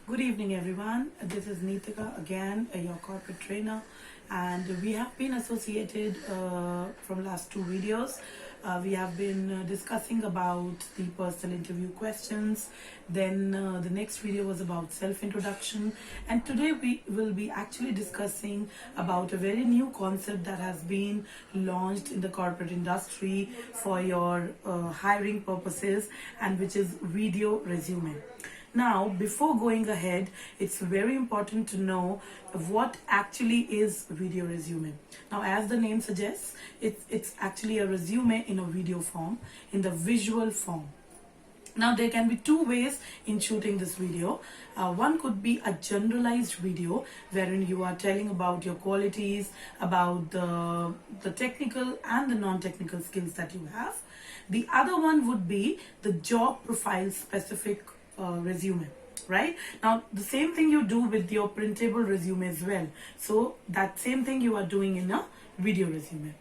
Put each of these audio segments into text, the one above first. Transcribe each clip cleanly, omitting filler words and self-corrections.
Good evening, everyone. This is Neetika again, your corporate trainer, and we have been associated from last two videos. We have been discussing about the personal interview questions. Then the next video was about self-introduction, and today we will be actually discussing about a very new concept that has been launched in the corporate industry for your hiring purposes, and which is video resume. Now, before going ahead, it's very important to know what actually is video resume. Now, as the name suggests, it's actually a resume in a video form, in the visual form. Now, there can be two ways in shooting this video. One could be a generalized video wherein you are telling about your qualities, about the technical and the non-technical skills that you have. The other one would be the job profile specific resume. Right now, the same thing you do with your printable resume as well. So that same thing you are doing in a video resume.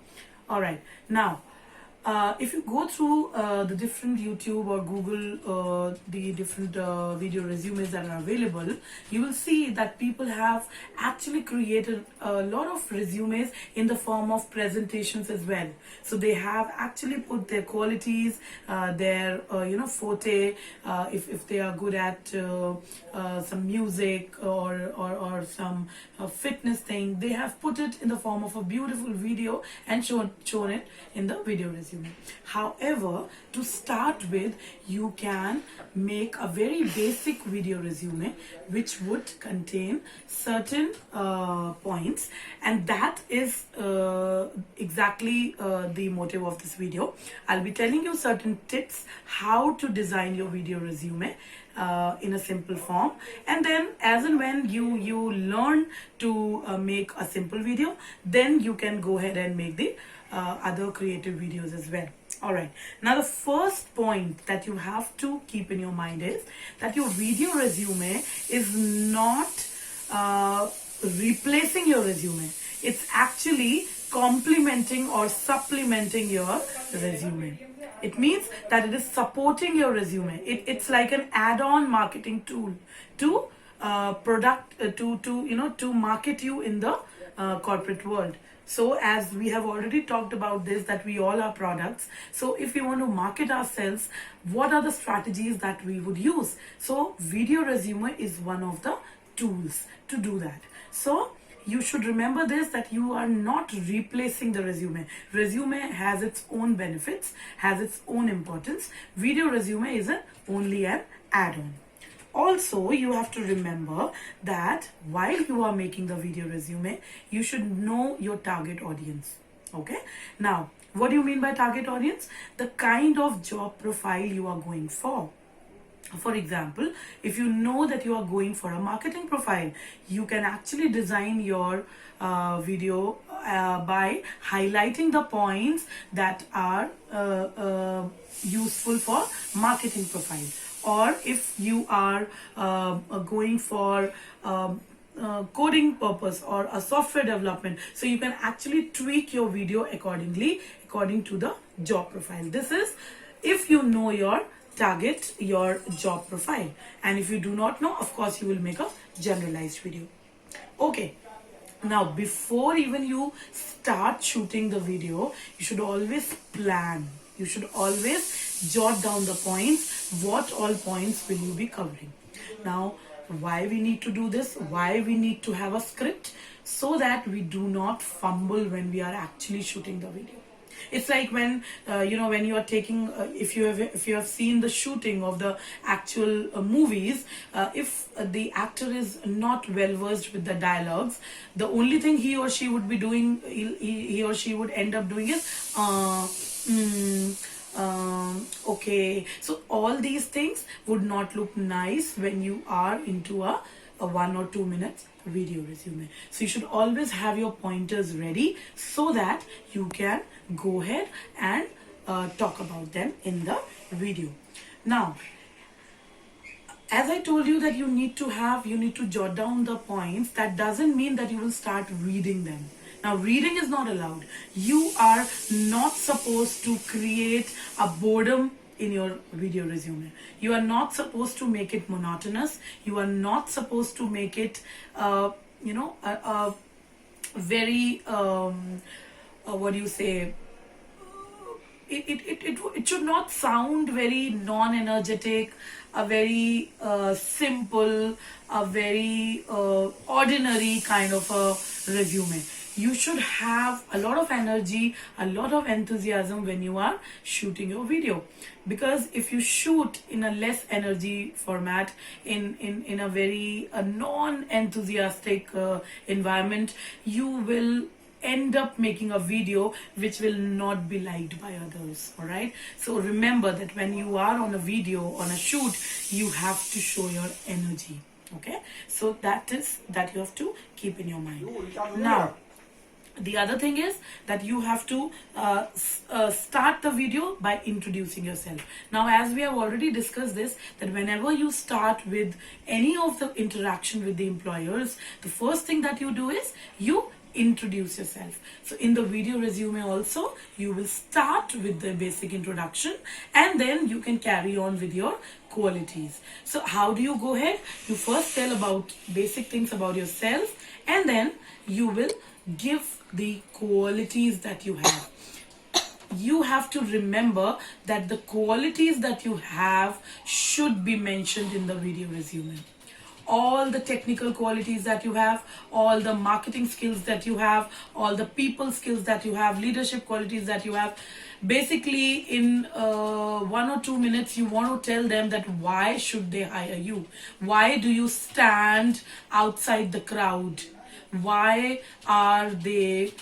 All right. Now, if you go through the different YouTube or Google, the different video resumes that are available, you will see that people have actually created a lot of resumes in the form of presentations as well. So they have actually put their qualities, their forte, if they are good at some music or some fitness thing, they have put it in the form of a beautiful video and shown it in the video resume. However, to start with, you can make a very basic video resume which would contain certain points, and that is exactly the motive of this video. I'll be telling you certain tips how to design your video resume in a simple form, and then as and when you learn to make a simple video, then you can go ahead and make the other creative videos as well. All right, now the first point that you have to keep in your mind is that your video resume is not replacing your resume. It's actually complementing or supplementing your resume. It means that it is supporting your resume. It's like an add-on marketing tool to to market you in the corporate world. So as we have already talked about this, that we all are products. So if we want to market ourselves, what are the strategies that we would use? So video resume is one of the tools to do that. So you should remember this, that you are not replacing the resume. Resume has its own benefits, has its own importance. Video resume is only an add-on. Also, you have to remember that while you are making the video resume, you should know your target audience. Okay. Now, what do you mean by target audience? The kind of job profile you are going for. For example, if you know that you are going for a marketing profile, you can actually design your video by highlighting the points that are useful for marketing profile. Or if you are going for coding purpose or a software development, so you can actually tweak your video accordingly according to the job profile. This is if you know your target, your job profile, and if you do not know, of course you will make a generalized video. Okay, now before even you start shooting the video, you should always plan. You should always jot down the points. What all points will you be covering? Now, why we need to do this? Why we need to have a script? So that we do not fumble when we are actually shooting the video. It's like when when you are taking if you have seen the shooting of the actual movies, if the actor is not well versed with the dialogues, the only thing he or she would be doing, he or she would end up doing is okay. So all these things would not look nice when you are into a 1 or 2 minutes video resume. So you should always have your pointers ready so that you can go ahead and talk about them in the video. Now, as I told you that you need to jot down the points, that doesn't mean that you will start reading them. Now, reading is not allowed. You are not supposed to create a boredom in your video resume. You are not supposed to make it monotonous. You are not supposed to make it a very what do you say, it should not sound very non-energetic, a very simple, a very ordinary kind of a resume. You should have a lot of energy, a lot of enthusiasm when you are shooting your video. Because if you shoot in a less energy format, in a very non-enthusiastic environment, you will end up making a video which will not be liked by others. All right, so remember that when you are on a video, on a shoot, you have to show your energy. Okay, so that you have to keep in your mind. Now the other thing is that you have to start the video by introducing yourself. Now, as we have already discussed this, that whenever you start with any of the interaction with the employers, the first thing that you do is you introduce yourself. So in the video resume also, you will start with the basic introduction, and then you can carry on with your qualities. So how do you go ahead? You first tell about basic things about yourself, and then you will give the qualities that you have. You have to remember that the qualities that you have should be mentioned in the video resume. All the technical qualities that you have, all the marketing skills that you have, all the people skills that you have, leadership qualities that you have. Basically, in 1 or 2 minutes, you want to tell them that why should they hire you? Why do you stand outside the crowd? Why are they,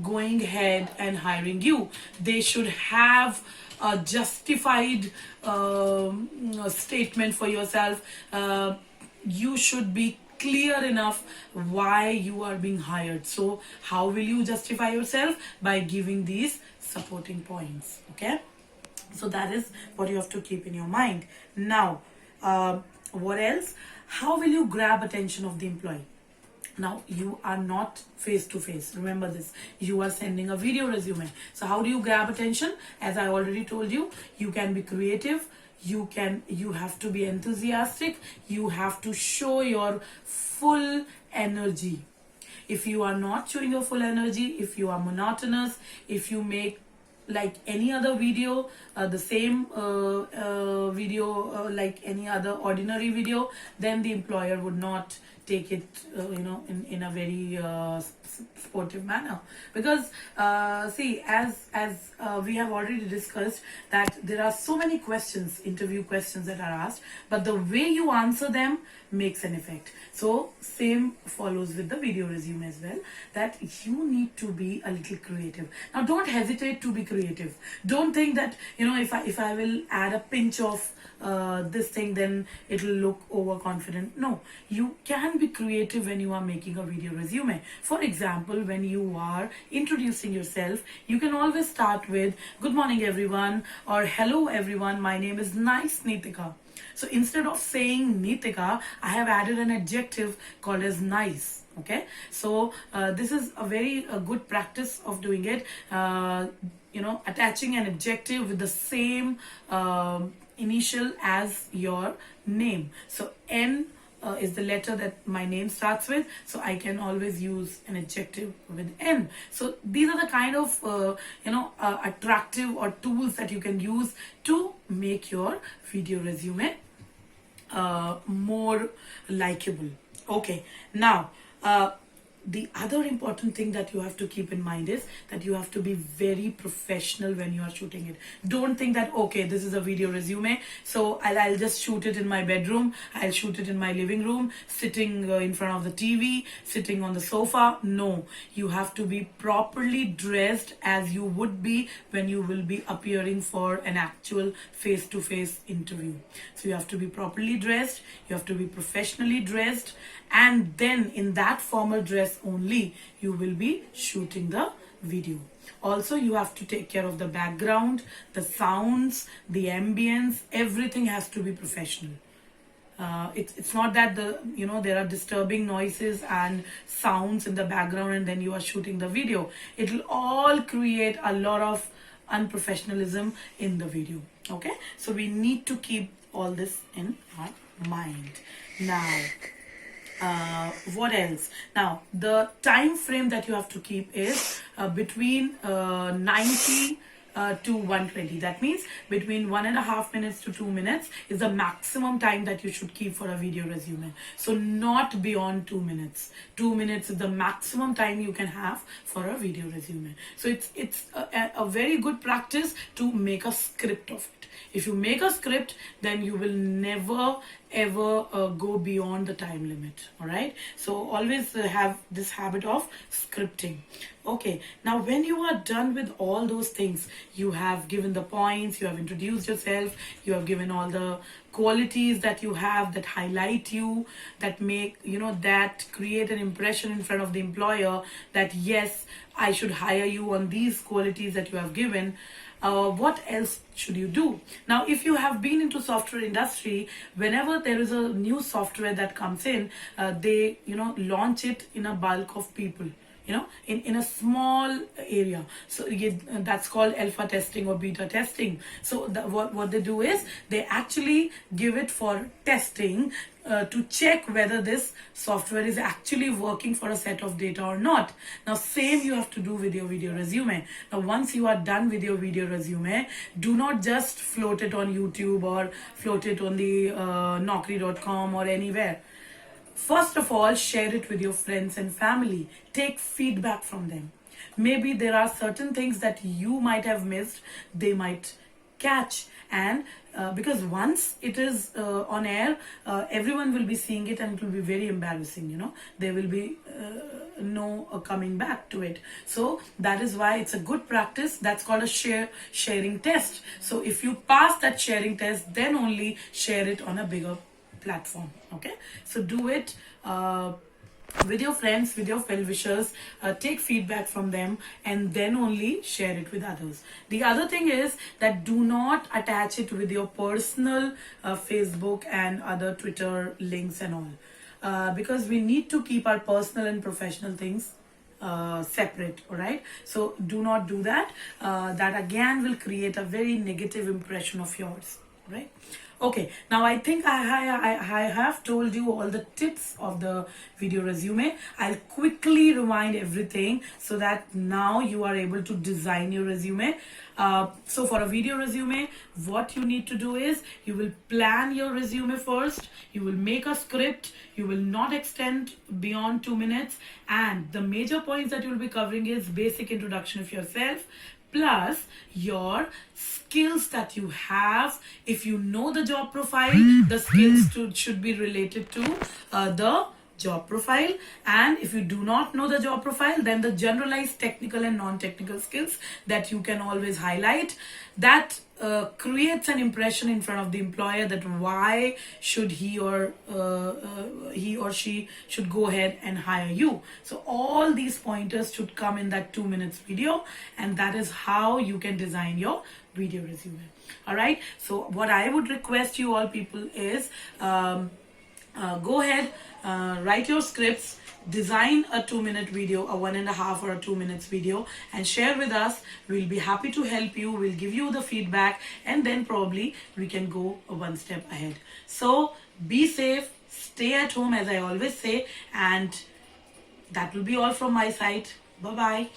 going ahead and hiring you? They should have a justified statement for yourself. You should be clear enough why you are being hired. So how will you justify yourself? By giving these supporting points. Okay, so that is what you have to keep in your mind. Now what else? How will you grab attention of the employee? Now, you are not face to face. Remember this. You are sending a video resume. So how do you grab attention? As I already told you, you can be creative. You have to be enthusiastic. You have to show your full energy. If you are not showing your full energy, if you are monotonous, if you make like any other video, the same video like any other ordinary video, then the employer would not take it in a very sportive manner. Because see, as we have already discussed, that there are so many questions, interview questions that are asked, but the way you answer them makes an effect. So same follows with the video resume as well, that you need to be a little creative. Now, don't hesitate to be creative. Don't think that if I will add a pinch of this thing, then it will look overconfident. No, you can be creative when you are making a video resume. For example, when you are introducing yourself, you can always start with good morning everyone, or hello everyone, my name is Nice Nitika. So instead of saying Nitika, I have added an adjective called as nice. Okay, so this is a very good practice of doing it. Attaching an adjective with the same initial as your name. So N is the letter that my name starts with, so I can always use an adjective with N. So these are the kind of attractive or tools that you can use to make your video resume more likable. Okay, now the other important thing that you have to keep in mind is that you have to be very professional when you are shooting it. Don't think that, okay, this is a video resume, so I'll just shoot it in my bedroom, I'll shoot it in my living room, sitting in front of the TV, sitting on the sofa. No, you have to be properly dressed as you would be when you will be appearing for an actual face-to-face interview. So you have to be properly dressed, you have to be professionally dressed, and then in that formal dress only you will be shooting the video. Also, you have to take care of the background, the sounds, the ambience. Everything has to be professional. It's not that there are disturbing noises and sounds in the background and then you are shooting the video. It will all create a lot of unprofessionalism in the video. Okay, so we need to keep all this in our mind. Now what else? Now the time frame that you have to keep is between 90 to 120. That means between 1.5 minutes to 2 minutes is the maximum time that you should keep for a video resume. So not beyond 2 minutes. 2 minutes is the maximum time you can have for a video resume. So it's a very good practice to make a script of it. If you make a script, then you will never ever go beyond the time limit. All right, so always have this habit of scripting. Okay, now when you are done with all those things, you have given the points, you have introduced yourself, you have given all the qualities that you have that highlight you, that make, that create an impression in front of the employer that yes, I should hire you on these qualities that you have given. What else should you do? Now, if you have been into software industry, whenever there is a new software that comes in, they launch it in a bulk of people, in a small area. So that's called alpha testing or beta testing. So what they do is they actually give it for testing to check whether this software is actually working for a set of data or not. Now same you have to do with your video resume. Now once you are done with your video resume, do not just float it on YouTube or float it on the naukri.com or anywhere. First of all, share it with your friends and family. Take feedback from them. Maybe there are certain things that you might have missed, they might catch. And because once it is on air, everyone will be seeing it and it will be very embarrassing. There will be no coming back to it. So that is why it's a good practice. That's called a sharing test. So if you pass that sharing test, then only share it on a bigger platform. Okay, so do it with your friends, with your well-wishers, take feedback from them, and then only share it with others. The other thing is that do not attach it with your personal Facebook and other Twitter links and all, because we need to keep our personal and professional things separate. All right, so do not do that. That again will create a very negative impression of yours. Right? Okay, now I think I have told you all the tips of the video resume. I'll quickly rewind everything so that now you are able to design your resume. So for a video resume, what you need to do is you will plan your resume first, you will make a script, you will not extend beyond 2 minutes, and the major points that you will be covering is basic introduction of yourself, plus your skills that you have. If you know the job profile, the skills should be related to the job profile, and if you do not know the job profile, then the generalized technical and non-technical skills that you can always highlight. That creates an impression in front of the employer that why should he or she should go ahead and hire you. So all these pointers should come in that 2 minutes video, and that is how you can design your video resume. All right, so what I would request you all people is go ahead, write your scripts, design a 2 minute video, a 1.5 or a 2 minutes video, and share with us. We'll be happy to help you. We'll give you the feedback, and then probably we can go one step ahead. So be safe, stay at home as I always say, and that will be all from my side. Bye bye.